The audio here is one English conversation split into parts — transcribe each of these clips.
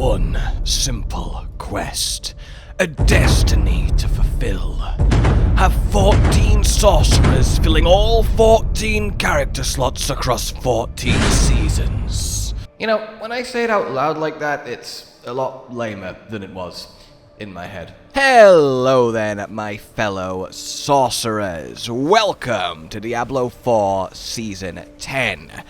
one simple quest, a destiny to fulfill. Have 14 sorcerers filling all 14 character slots across 14 seasons. You know, when I say it out loud like that, it's a lot lamer than it was in my head. Hello then, my fellow sorcerers. Welcome to Diablo 4 Season 10.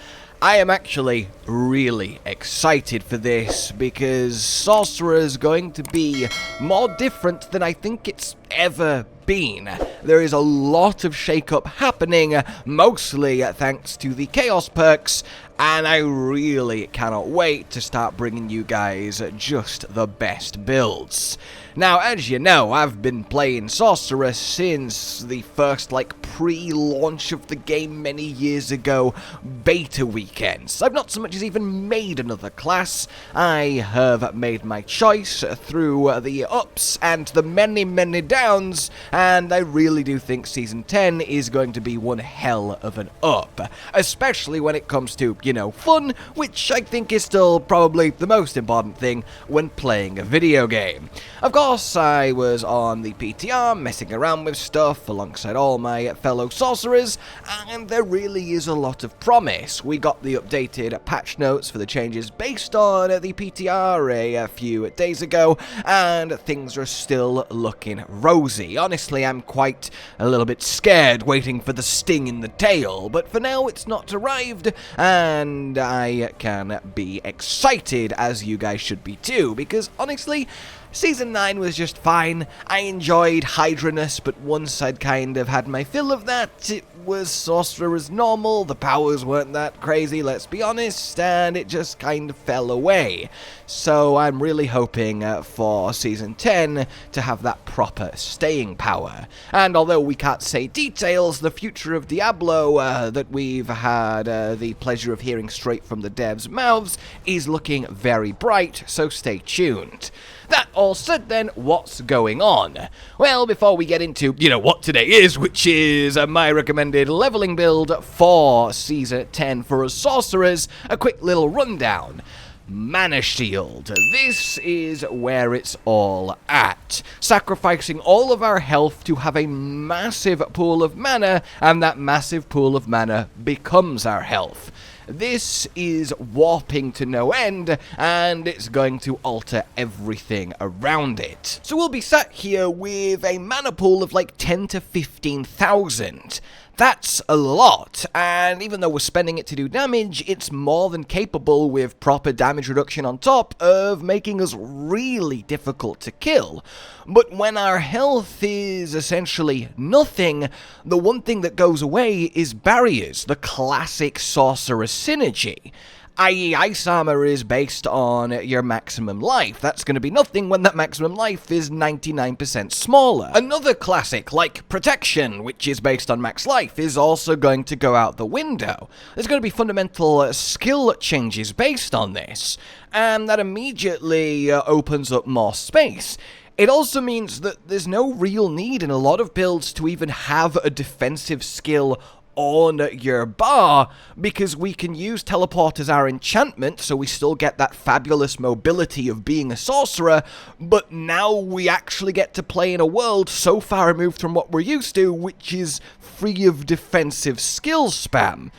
I am actually really excited for this because Sorcerer is going to be more different than I think it's ever been. There is a lot of shake-up happening, mostly thanks to the Chaos perks, and I really cannot wait to start bringing you guys just the best builds. Now, as you know, I've been playing Sorceress since the first, pre-launch of the game many years ago, beta weekends. I've not so much as even made another class. I have made my choice through the ups and the many, many downs, and I really do think Season 10 is going to be one hell of an up, especially when it comes to, fun, which I think is still probably the most important thing when playing a video game. Of course, I was on the PTR messing around with stuff alongside all my fellow sorcerers, and there really is a lot of promise. We got the updated patch notes for the changes based on the PTR a few days ago, and things are still looking rosy. Honestly, I'm quite a little bit scared waiting for the sting in the tail, but for now it's not arrived, and I can be excited, as you guys should be too, because honestly, Season 9 was just fine. I enjoyed Hydra Nerf, but once I'd kind of had my fill of that, it was Sorcerer as normal, the powers weren't that crazy, let's be honest, and it just kind of fell away. So I'm really hoping for Season 10 to have that proper staying power. And although we can't say details, the future of Diablo that we've had the pleasure of hearing straight from the devs' mouths is looking very bright, so stay tuned. That all said then, what's going on? Well, before we get into, what today is, which is my recommended leveling build for Season 10 for us sorcerers, a quick little rundown. Mana Shield. This is where it's all at. Sacrificing all of our health to have a massive pool of mana, and that massive pool of mana becomes our health. This is warping to no end, and it's going to alter everything around it. So we'll be sat here with a mana pool of 10 to 15,000. That's a lot, and even though we're spending it to do damage, it's more than capable with proper damage reduction on top of making us really difficult to kill. But when our health is essentially nothing, the one thing that goes away is barriers, the classic Sorcerer synergy. I.e., ice armor is based on your maximum life. That's going to be nothing when that maximum life is 99% smaller. Another classic, like protection, which is based on max life, is also going to go out the window. There's going to be fundamental skill changes based on this, and that immediately opens up more space. It also means that there's no real need in a lot of builds to even have a defensive skill on your bar, because we can use teleport as our enchantment, so we still get that fabulous mobility of being a sorcerer, but now we actually get to play in a world so far removed from what we're used to, which is free of defensive skill spam,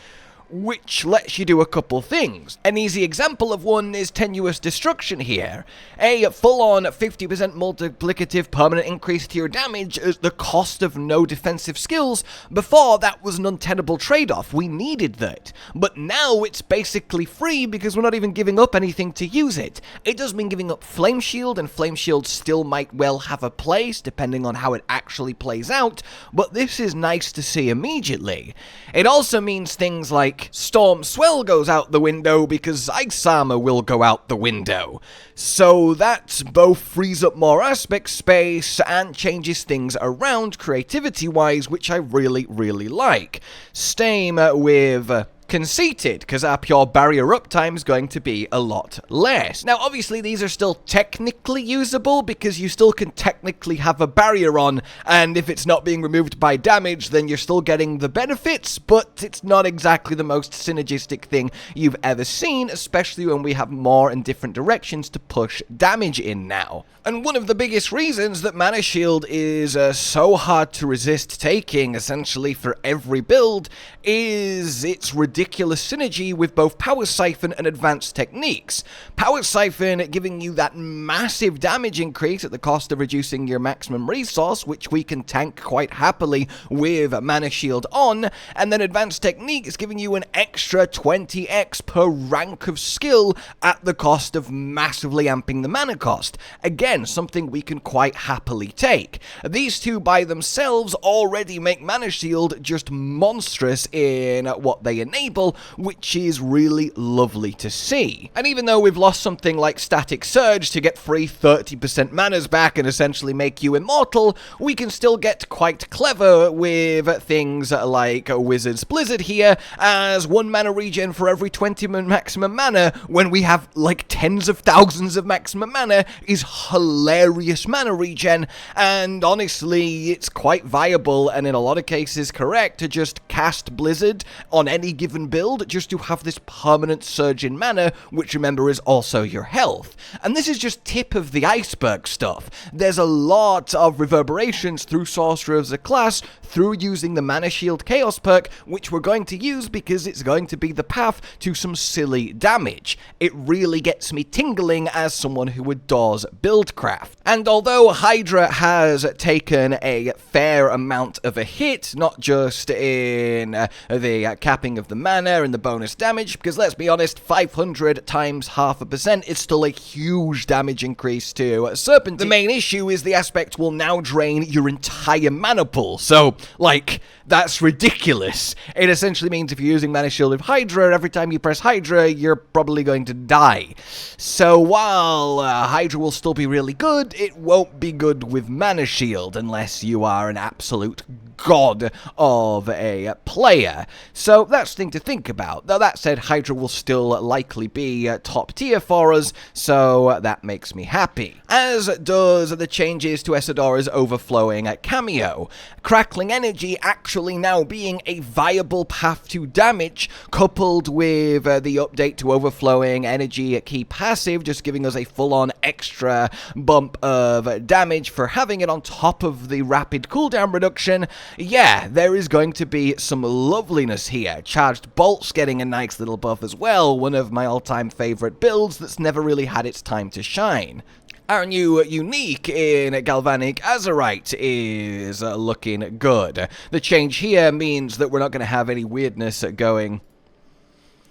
which lets you do a couple things. An easy example of one is Tenuous Destruction here. A full-on 50% multiplicative permanent increase to your damage at the cost of no defensive skills. Before, that was an untenable trade-off. We needed that. But now it's basically free because we're not even giving up anything to use it. It does mean giving up Flame Shield, and Flame Shield still might well have a place, depending on how it actually plays out, but this is nice to see immediately. It also means things like Storm Swell goes out the window because Ice Armor will go out the window. So that both frees up more aspect space and changes things around creativity-wise, which I really, really like. Same with conceited, because our pure barrier uptime is going to be a lot less. Now, obviously, these are still technically usable, because you still can technically have a barrier on, and if it's not being removed by damage, then you're still getting the benefits, but it's not exactly the most synergistic thing you've ever seen, especially when we have more and different directions to push damage in now. And one of the biggest reasons that Mana Shield is so hard to resist taking, essentially for every build, is its ridiculous synergy with both Power Siphon and Advanced Techniques. Power Siphon giving you that massive damage increase at the cost of reducing your maximum resource, which we can tank quite happily with Mana Shield on, and then Advanced Techniques giving you an extra 20x per rank of skill at the cost of massively amping the mana cost. Again, something we can quite happily take. These two by themselves already make Mana Shield just monstrous in what they enable, which is really lovely to see. And even though we've lost something like Static Surge to get free 30% manas back and essentially make you immortal, we can still get quite clever with things like Wizard's Blizzard here, as 1 mana regen for every 20 maximum mana, when we have like tens of thousands of maximum mana, is hilarious mana regen, and honestly, it's quite viable and in a lot of cases correct to just cast Blizzard on any given build just to have this permanent surge in mana, which remember is also your health. And this is just tip of the iceberg stuff. There's a lot of reverberations through Sorcerer as a class through using the Mana Shield Chaos perk, which we're going to use because it's going to be the path to some silly damage. It really gets me tingling as someone who adores buildcraft. And although Hydra has taken a fair amount of a hit, not just in the capping of the mana and the bonus damage, because let's be honest, 500 times 0.5% is still a huge damage increase to Serpent. The main issue is the aspect will now drain your entire mana pool, so, like, that's ridiculous. It essentially means if you're using Mana Shield with Hydra, every time you press Hydra, you're probably going to die. So while Hydra will still be really good, it won't be good with Mana Shield unless you are an absolute god of a player. So that's the thing to think about. Though that said, Hydra will still likely be top tier for us, so that makes me happy. As does the changes to Isadora's overflowing cameo. Crackling energy actually now being a viable path to damage, coupled with the update to overflowing energy key passive, just giving us a full-on extra bump of damage for having it on top of the rapid cooldown reduction. Yeah, there is going to be some loveliness here. Charged Bolt's getting a nice little buff as well, one of my all-time favorite builds that's never really had its time to shine. Our new unique in Galvanic Azerite is looking good. The change here means that we're not going to have any weirdness going.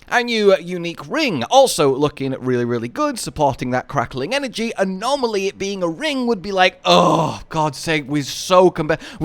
Our new unique ring also looking really, really good, supporting that crackling energy, and normally it being a ring would be like, oh, God's sake, we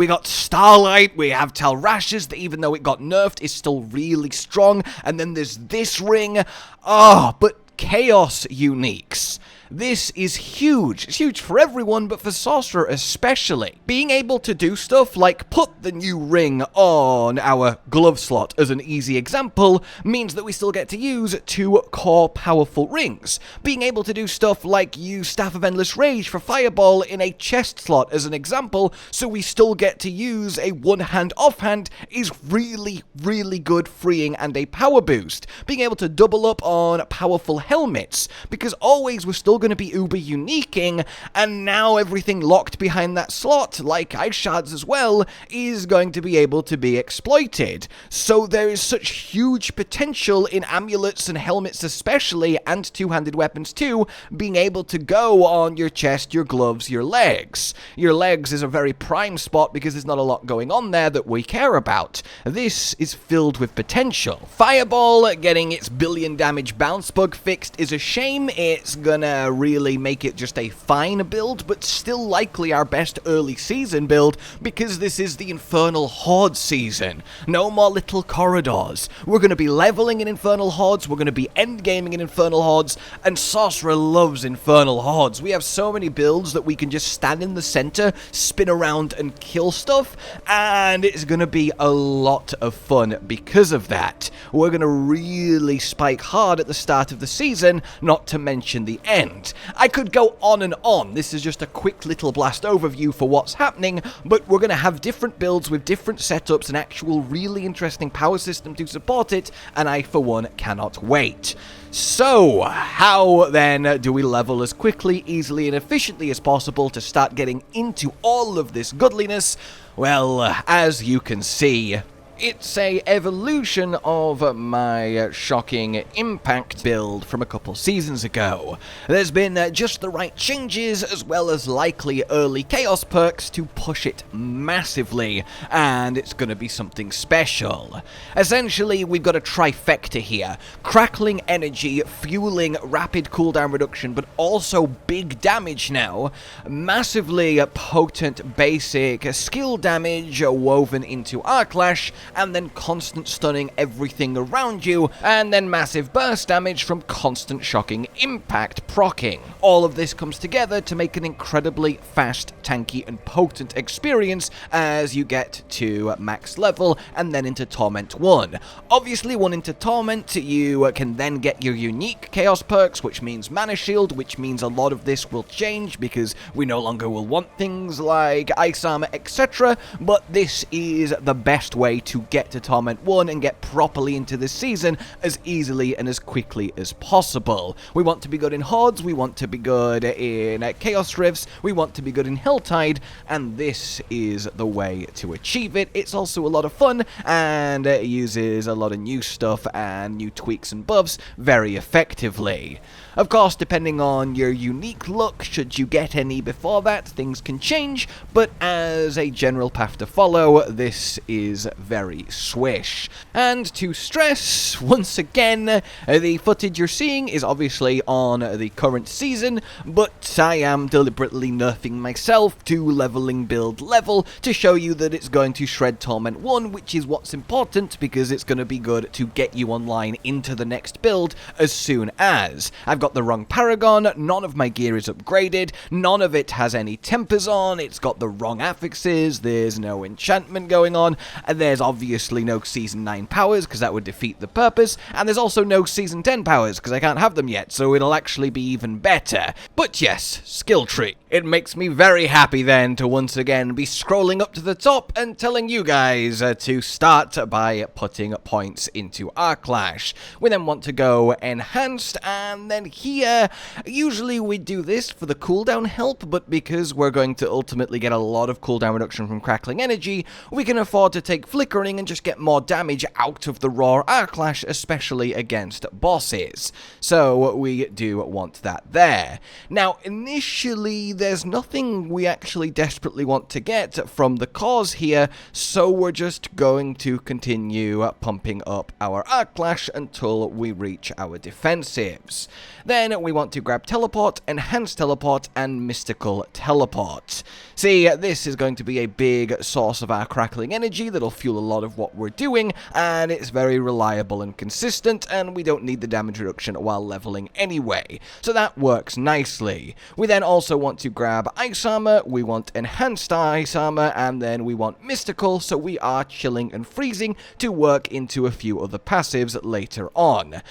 got Starlight, we have Talrash's, that even though it got nerfed, is still really strong, and then there's this ring, but Chaos uniques. This is huge. It's huge for everyone, but for Sorcerer especially. Being able to do stuff like put the new ring on our glove slot as an easy example means that we still get to use 2 core powerful rings. Being able to do stuff like use Staff of Endless Rage for Fireball in a chest slot as an example, so we still get to use a one-hand offhand is really, really good freeing and a power boost. Being able to double up on powerful helmets, because always we're still going to be uber uniquing, and now everything locked behind that slot, like ice shards as well, is going to be able to be exploited. So there is such huge potential in amulets and helmets especially, and two-handed weapons too, being able to go on your chest, your gloves, your legs. Your legs is a very prime spot because there's not a lot going on there that we care about. This is filled with potential. Fireball getting its billion damage bounce bug fixed is a shame. It's gonna really make it just a fine build, but still likely our best early season build, because this is the Infernal Hordes season. No more little corridors. We're going to be leveling in Infernal Hordes, we're going to be endgaming in Infernal Hordes, and Sorcerer loves Infernal Hordes. We have so many builds that we can just stand in the center, spin around, and kill stuff, and it's going to be a lot of fun because of that. We're going to really spike hard at the start of the season, not to mention the end. I could go on and on. This is just a quick little blast overview for what's happening, but we're going to have different builds with different setups, an actual really interesting power system to support it, and I, for one, cannot wait. So, how then do we level as quickly, easily, and efficiently as possible to start getting into all of this goodliness? Well, as you can see, it's a evolution of my shocking impact build from a couple seasons ago. There's been just the right changes, as well as likely early chaos perks to push it massively, and it's going to be something special. Essentially, we've got a trifecta here. Crackling energy, fueling rapid cooldown reduction, but also big damage now. Massively potent basic skill damage woven into Arc Lash, and then constant stunning everything around you, and then massive burst damage from constant shocking impact proccing. All of this comes together to make an incredibly fast, tanky, and potent experience as you get to max level and then into Torment 1. Obviously, one into Torment, you can then get your unique chaos perks, which means Mana Shield, which means a lot of this will change because we no longer will want things like Ice Armor, etc. But this is the best way to get to Torment 1 and get properly into this season as easily and as quickly as possible. We want to be good in Hordes, we want to be good in Chaos Rifts, we want to be good in Helltide, and this is the way to achieve it. It's also a lot of fun, and it uses a lot of new stuff and new tweaks and buffs very effectively. Of course, depending on your unique look, should you get any before that, things can change, but as a general path to follow, this is very swish. And to stress, once again, the footage you're seeing is obviously on the current season, but I am deliberately nerfing myself to leveling build level to show you that it's going to shred Torment 1, which is what's important because it's going to be good to get you online into the next build as soon as. I've got the wrong Paragon, none of my gear is upgraded, none of it has any tempers on, it's got the wrong affixes, there's no enchantment going on, and there's obviously no Season 9 powers because that would defeat the purpose, and there's also no Season 10 powers because I can't have them yet, so it'll actually be even better. But yes, skill tree. It makes me very happy then to once again be scrolling up to the top and telling you guys to start by putting points into Arc Lash. We then want to go enhanced, and then here, usually we do this for the cooldown help, but because we're going to ultimately get a lot of cooldown reduction from Crackling energy, we can afford to take flickering and just get more damage out of the raw Arc Lash, especially against bosses. So we do want that there. Now, initially, there's nothing we actually desperately want to get from the cause here, so we're just going to continue pumping up our Arc Lash until we reach our defensives. Then we want to grab Teleport, Enhanced Teleport, and Mystical Teleport. See, this is going to be a big source of our Crackling energy that'll fuel a lot of what we're doing, and it's very reliable and consistent, and we don't need the damage reduction while leveling anyway. So that works nicely. We then also want to grab Ice Armor, we want Enhanced Ice Armor, and then we want Mystical, so we are chilling and freezing to work into a few other passives later on.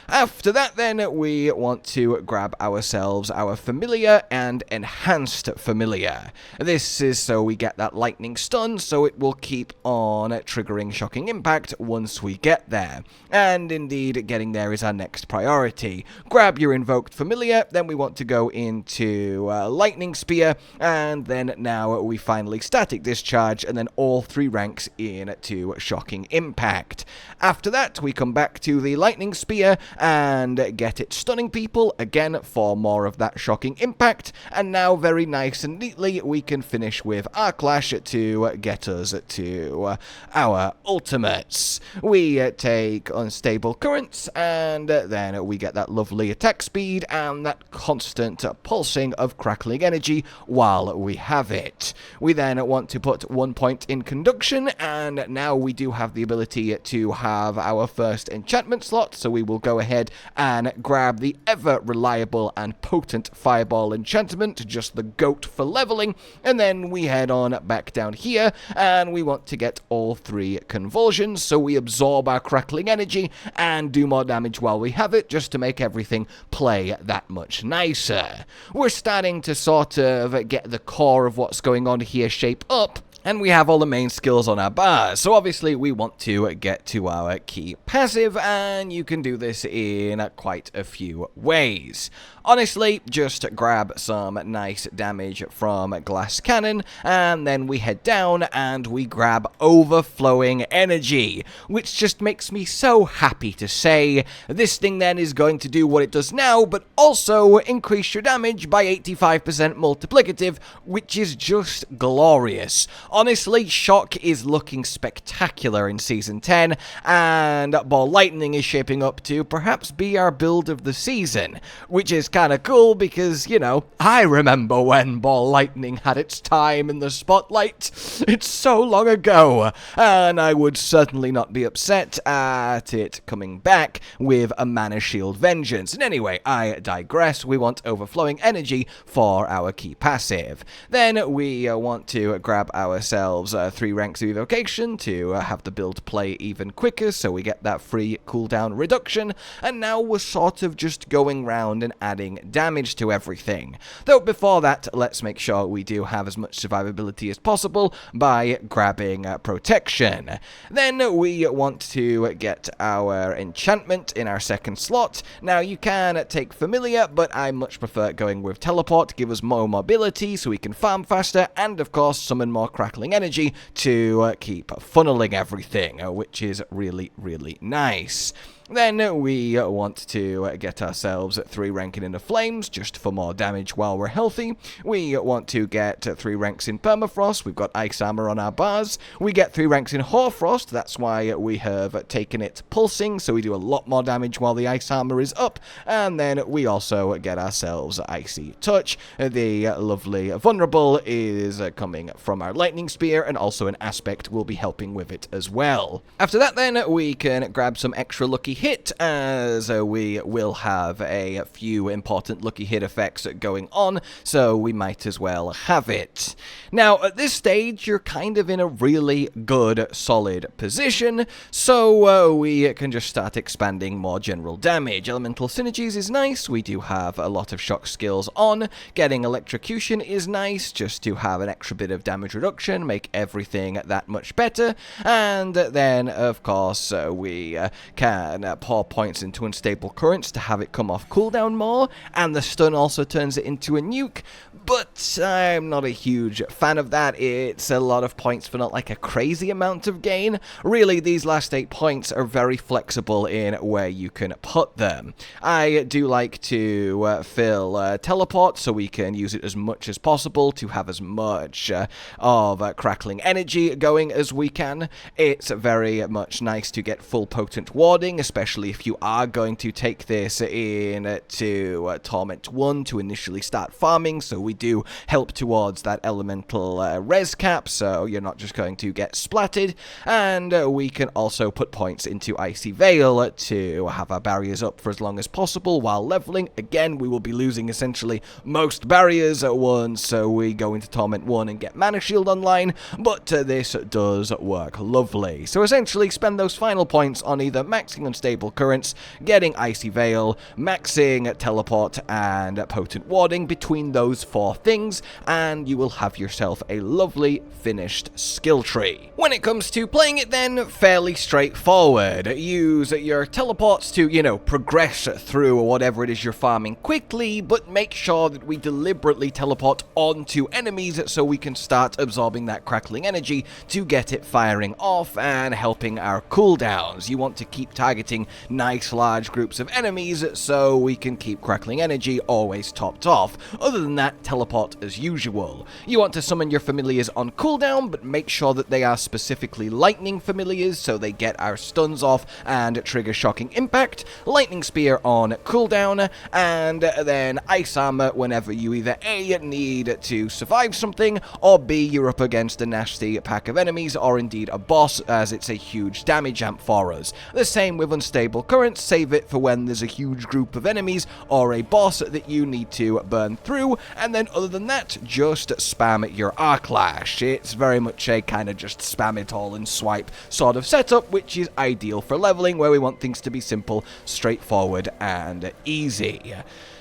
After that then, we want to grab ourselves our Familiar and Enhanced Familiar. This is so we get that lightning stun, so it will keep on triggering Shocking Impact once we get there. And indeed, getting there is our next priority. Grab your Invoked Familiar, then we want to go into Lightning Spear, and then now we finally Static Discharge, and then all 3 ranks into Shocking Impact. After that, we come back to the Lightning Spear, and get it stunning people, again, for more of that shocking impact. And now, very nice and neatly, we can finish with Arc Lash to get us to our ultimates. We take Unstable Currents, and then we get that lovely attack speed and that constant pulsing of crackling energy while we have it. We then want to put 1 point in Conduction, and now we do have the ability to have our first enchantment slot, so we will go ahead and grab the ever reliable and potent Fireball enchantment, just the GOAT for leveling, and then we head on back down here, and we want to get all 3 convulsions, so we absorb our crackling energy and do more damage while we have it, just to make everything play that much nicer. We're starting to sort of get the core of what's going on here shape up, and we have all the main skills on our bars, so obviously we want to get to our key passive, and you can do this in quite a few ways. Honestly, just grab some nice damage from Glass Cannon, and then we head down and we grab Overflowing Energy, which just makes me so happy to say. This thing then is going to do what it does now, but also increase your damage by 85% multiplicative, which is just glorious. Honestly, Shock is looking spectacular in Season 10, and Ball Lightning is shaping up to perhaps be our build of the season, which is kind of cool because, you know, I remember when Ball Lightning had its time in the spotlight. It's so long ago, and I would certainly not be upset at it coming back with a Mana Shield Vengeance. And anyway, I digress. We want Overflowing Energy for our key passive. Then we want to grab ourselves 3 ranks of evocation to have the build play even quicker, so we get that free cooldown reduction, and now we're sort of just going round and adding damage to everything. Though before that, let's make sure we do have as much survivability as possible by grabbing protection. Then we want to get our enchantment in our second slot. Now you can take familiar, but I much prefer going with teleport to give us more mobility so we can farm faster, and of course summon more crackling energy to keep funneling everything, which is really, really nice. Then we want to get ourselves 3 ranking in the Flames, just for more damage while we're healthy. We want to get 3 ranks in Permafrost. We've got Ice Armor on our bars. We get 3 ranks in Hoarfrost. That's why we have taken it pulsing, so we do a lot more damage while the Ice Armor is up. And then we also get ourselves Icy Touch. The lovely Vulnerable is coming from our Lightning Spear, and also an Aspect will be helping with it as well. After that then, we can grab some extra lucky hit, as we will have a few important lucky hit effects going on, so we might as well have it. Now, at this stage, you're kind of in a really good, solid position, so we can just start expanding more general damage. Elemental Synergies is nice. We do have a lot of shock skills on. Getting Electrocution is nice, just to have an extra bit of damage reduction, make everything that much better. And then, of course, we can pour points into Unstable Currents to have it come off cooldown more, and the stun also turns it into a nuke, but I'm not a huge fan of that. It's a lot of points for not like a crazy amount of gain. Really, these last 8 points are very flexible in where you can put them. I do like to fill teleport, so we can use it as much as possible to have as much of crackling energy going as we can. It's very much nice to get full potent warding, especially if you are going to take this in to Torment 1 to initially start farming, so we do help towards that elemental res cap, so you're not just going to get splatted. And we can also put points into Icy Veil to have our barriers up for as long as possible while leveling. Again, we will be losing essentially most barriers at once, so we go into Torment 1 and get Mana Shield online, but this does work lovely. So essentially spend those final points on either maxing Unstable Currents, getting Icy Veil, maxing Teleport, and Potent Warding between those 4 things, and you will have yourself a lovely finished skill tree. When it comes to playing it then, fairly straightforward. Use your teleports to, you know, progress through whatever it is you're farming quickly, but make sure that we deliberately teleport onto enemies so we can start absorbing that crackling energy to get it firing off and helping our cooldowns. You want to keep targeting fighting nice large groups of enemies, so we can keep Crackling Energy always topped off. Other than that, teleport as usual. You want to summon your familiars on cooldown, but make sure that they are specifically lightning familiars, so they get our stuns off and trigger shocking impact. Lightning Spear on cooldown, and then Ice Armor whenever you either A, need to survive something, or B, you're up against a nasty pack of enemies, or indeed a boss, as it's a huge damage amp for us. The same with Unstable Current, save it for when there's a huge group of enemies, or a boss that you need to burn through, and then other than that, just spam your Arc Lash. It's very much a kind of just spam it all and swipe sort of setup, which is ideal for leveling, where we want things to be simple, straightforward, and easy.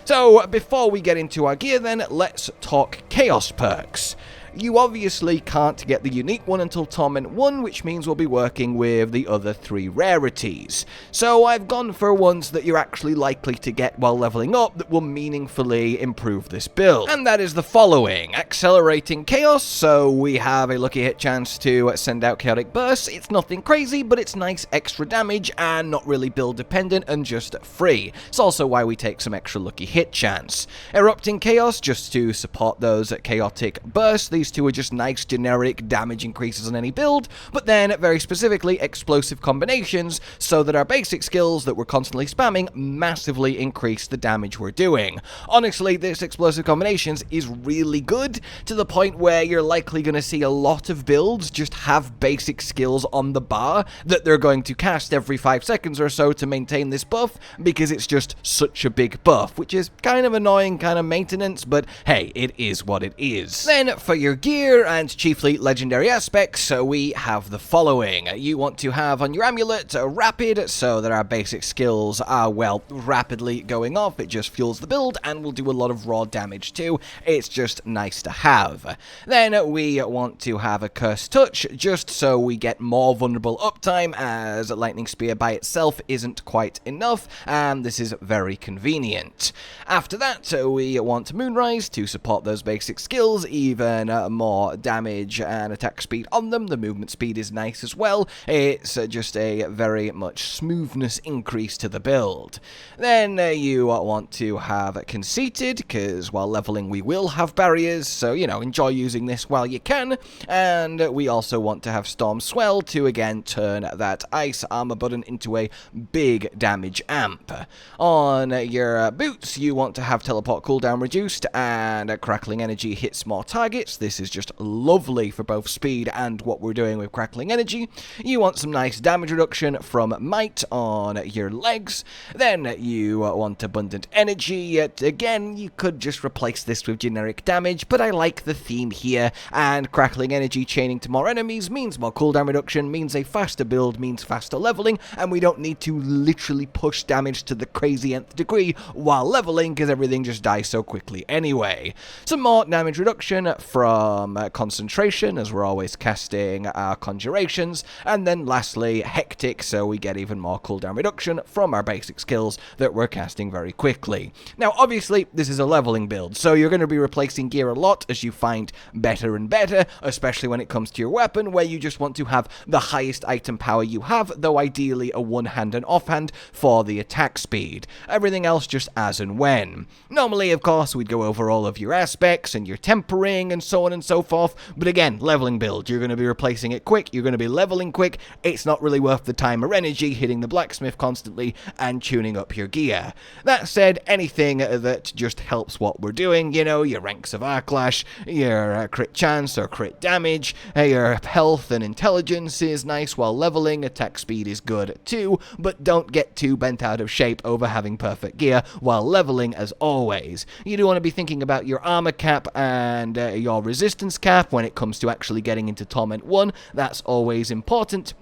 So, before we get into our gear then, let's talk Chaos perks. You obviously can't get the unique one until Torment 1, which means we'll be working with the other 3 rarities. So I've gone for ones that you're actually likely to get while leveling up that will meaningfully improve this build. And that is the following: Accelerating Chaos, so we have a lucky hit chance to send out Chaotic Bursts. It's nothing crazy, but it's nice extra damage and not really build dependent and just free. It's also why we take some extra lucky hit chance. Erupting Chaos, just to support those chaotic bursts. These two are just nice generic damage increases on any build, but then very specifically explosive combinations, so that our basic skills that we're constantly spamming massively increase the damage we're doing. Honestly, this explosive combinations is really good, to the point where you're likely going to see a lot of builds just have basic skills on the bar that they're going to cast every 5 seconds or so to maintain this buff, because it's just such a big buff, which is kind of annoying, kind of maintenance, but hey, it is what it is. Then for your gear and chiefly legendary aspects, so we have the following. You want to have on your amulet rapid, so that our basic skills are, well, rapidly going off. It just fuels the build and will do a lot of raw damage too. It's just nice to have. Then we want to have a Cursed Touch, just so we get more vulnerable uptime, as Lightning Spear by itself isn't quite enough, and this is very convenient. After that, we want Moonrise to support those basic skills, even more damage and attack speed on them. The movement speed is nice as well. It's just a very much smoothness increase to the build. Then you want to have Conceited, because while leveling we will have barriers, so you know, enjoy using this while you can. And we also want to have Storm Swell to again turn that ice armor button into a big damage amp. On your boots, you want to have Teleport cooldown reduced, and Crackling Energy hits more targets. This is just lovely for both speed and what we're doing with Crackling Energy. You want some nice damage reduction from Might on your legs. Then you want Abundant Energy. Again, you could just replace this with generic damage, but I like the theme here, and Crackling Energy chaining to more enemies means more cooldown reduction, means a faster build, means faster leveling, and we don't need to literally push damage to the crazy nth degree while leveling, because everything just dies so quickly anyway. Some more damage reduction from Concentration, as we're always casting our conjurations, and then lastly Hectic, so we get even more cooldown reduction from our basic skills that we're casting very quickly. Now obviously this is a leveling build, so you're going to be replacing gear a lot as you find better and better, especially when it comes to your weapon, where you just want to have the highest item power you have, though ideally a one-hand and offhand for the attack speed. Everything else just as and when. Normally, of course, we'd go over all of your aspects and your tempering and so on and so forth, but again, leveling build, you're going to be replacing it quick, you're going to be leveling quick. It's not really worth the time or energy hitting the blacksmith constantly and tuning up your gear. That said, anything that just helps what we're doing, you know, your ranks of Arc Lash, your crit chance or crit damage, your health and intelligence is nice while leveling, attack speed is good too, but don't get too bent out of shape over having perfect gear while leveling as always. You do want to be thinking about your armor cap and your resistance cap when it comes to actually getting into Torment 1, that's always important.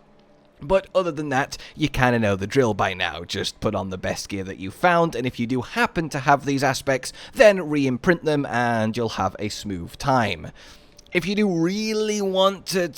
But other than that, you kind of know the drill by now. Just put on the best gear that you found, and if you do happen to have these aspects, then re-imprint them and you'll have a smooth time. If you do really want to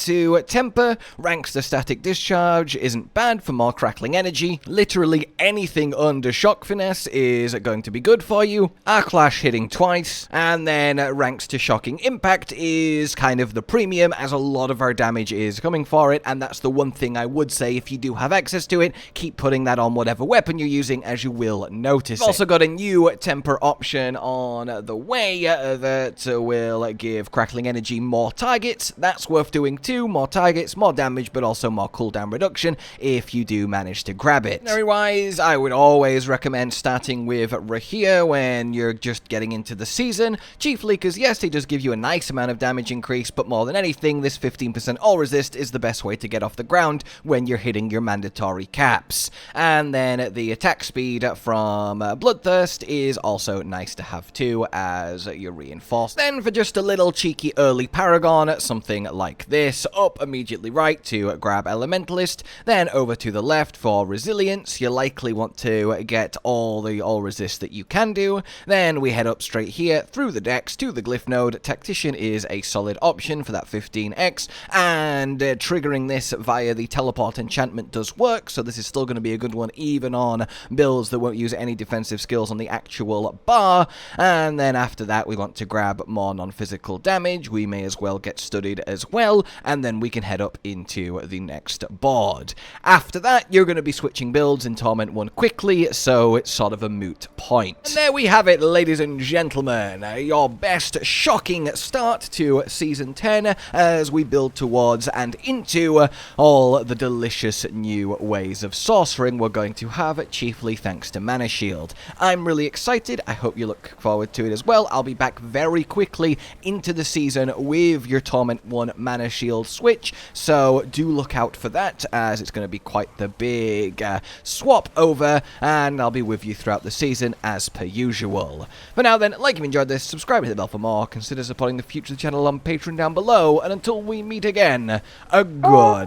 temper, ranks to static discharge isn't bad for more crackling energy. Literally anything under shock finesse is going to be good for you. Arc lash hitting twice, and then ranks to shocking impact is kind of the premium, as a lot of our damage is coming for it, and that's the one thing I would say, if you do have access to it, keep putting that on whatever weapon you're using, as you will notice. We've also got a new temper option on the way that will give crackling energy more targets. That's worth doing too. More targets, more damage, but also more cooldown reduction if you do manage to grab it. Mercenary-wise, I would always recommend starting with Rahir when you're just getting into the season, chiefly because yes, he does give you a nice amount of damage increase, but more than anything, this 15% all resist is the best way to get off the ground when you're hitting your mandatory caps. And then the attack speed from Bloodthirst is also nice to have too, as you're reinforced. Then for just a little cheeky early Paragon, something like this, up immediately right to grab Elementalist, then over to the left for Resilience. You likely want to get all the all resist that you can do. Then we head up straight here through the decks to the Glyph node. Tactician is a solid option for that 15x, and triggering this via the teleport enchantment does work, so this is still going to be a good one even on builds that won't use any defensive skills on the actual bar. And then after that we want to grab more non-physical damage. We may as well get studied as well, and then we can head up into the next board. After that, you're going to be switching builds in Torment 1 quickly, so it's sort of a moot point. And there we have it, ladies and gentlemen, your best shocking start to Season 10 as we build towards and into all the delicious new ways of sorcering we're going to have, chiefly thanks to Mana Shield. I'm really excited. I hope you look forward to it as well. I'll be back very quickly into the season with your Torment 1 Mana Shield switch, so do look out for that, as it's going to be quite the big swap over, and I'll be with you throughout the season as per usual. For now then, like if you enjoyed this, subscribe and hit the bell for more, consider supporting the future of the channel on Patreon down below, and until we meet again, a goodbye.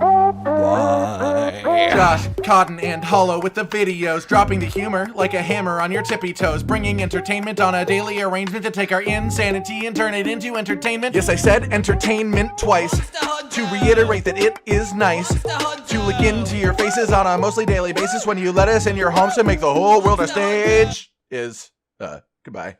Josh, Cotton, and Hollow with the videos, dropping the humor like a hammer on your tippy toes, bringing entertainment on a daily arrangement to take our insanity and turn it into entertainment. Yes, I said entertainment twice, to reiterate that it is nice to look into your faces on a mostly daily basis when you let us in your homes to make the whole world a stage. Goodbye.